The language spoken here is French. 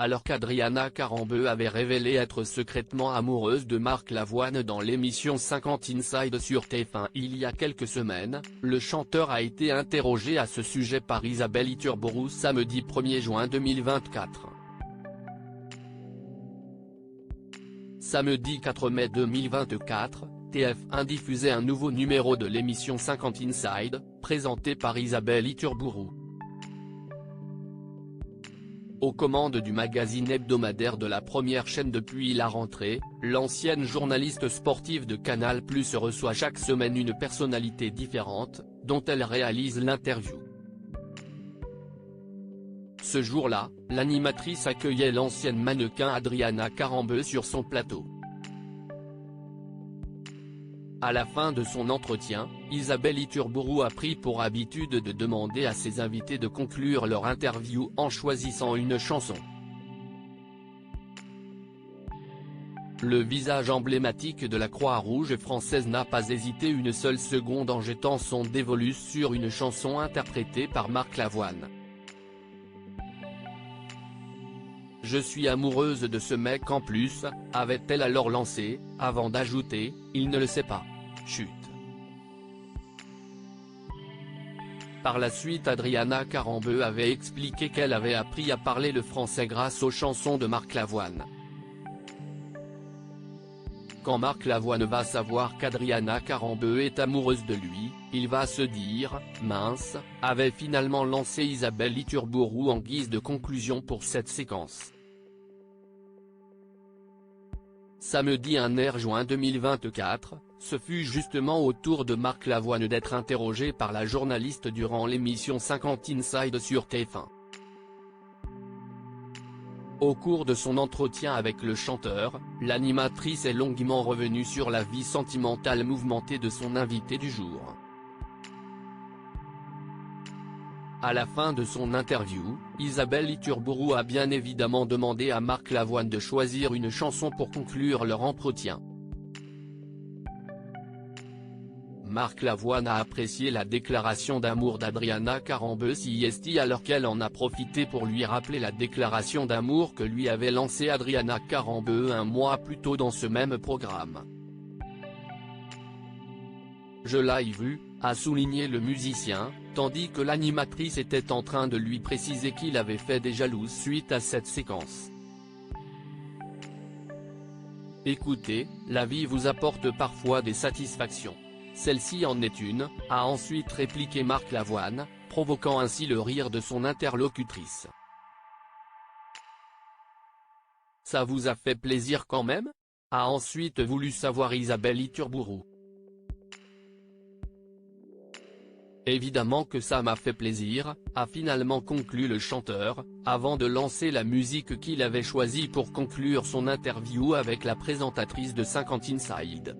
alors qu'Adriana Carambeu avait révélé être secrètement amoureuse de Marc Lavoine dans l'émission 50 Inside sur TF1 il y a quelques semaines. Le chanteur a été interrogé à ce sujet par Isabelle Iturburu samedi 1er juin 2024. Samedi 4 mai 2024, TF1 diffusait un nouveau numéro de l'émission 50 Inside, présenté par Isabelle Iturburu. Aux commandes du magazine hebdomadaire de la première chaîne depuis la rentrée, l'ancienne journaliste sportive de Canal+ reçoit chaque semaine une personnalité différente, dont elle réalise l'interview. Ce jour-là, l'animatrice accueillait l'ancienne mannequin Adriana Carambeu sur son plateau. À la fin de son entretien, Isabelle Iturburu a pris pour habitude de demander à ses invités de conclure leur interview en choisissant une chanson. Le visage emblématique de la Croix-Rouge française n'a pas hésité une seule seconde en jetant son dévolu sur une chanson interprétée par Marc Lavoine. « Je suis amoureuse de ce mec en plus », avait-elle alors lancé, avant d'ajouter « il ne le sait pas. Chut ». Par la suite Adriana Carambeu avait expliqué qu'elle avait appris à parler le français grâce aux chansons de Marc Lavoine. Quand Marc Lavoine va savoir qu'Adriana Carambeu est amoureuse de lui, il va se dire « mince », avait finalement lancé Isabelle Iturburu en guise de conclusion pour cette séquence. Samedi 1er juin 2024, ce fut justement au tour de Marc Lavoine d'être interrogé par la journaliste durant l'émission 50 Inside sur TF1. Au cours de son entretien avec le chanteur, l'animatrice est longuement revenue sur la vie sentimentale mouvementée de son invité du jour. À la fin de son interview, Isabelle Iturburu a bien évidemment demandé à Marc Lavoine de choisir une chanson pour conclure leur entretien. Marc Lavoine a apprécié la déclaration d'amour d'Adriana Carambeu CST alors qu'elle en a profité pour lui rappeler la déclaration d'amour que lui avait lancée Adriana Carambeu un mois plus tôt dans ce même programme. « Je l'ai vu », a souligné le musicien, tandis que l'animatrice était en train de lui préciser qu'il avait fait des jalouses suite à cette séquence. « Écoutez, la vie vous apporte parfois des satisfactions. Celle-ci en est une », a ensuite répliqué Marc Lavoine, provoquant ainsi le rire de son interlocutrice. « Ça vous a fait plaisir quand même ?» a ensuite voulu savoir Isabelle Iturburu. « Évidemment que ça m'a fait plaisir », a finalement conclu le chanteur, avant de lancer la musique qu'il avait choisie pour conclure son interview avec la présentatrice de 50 Inside.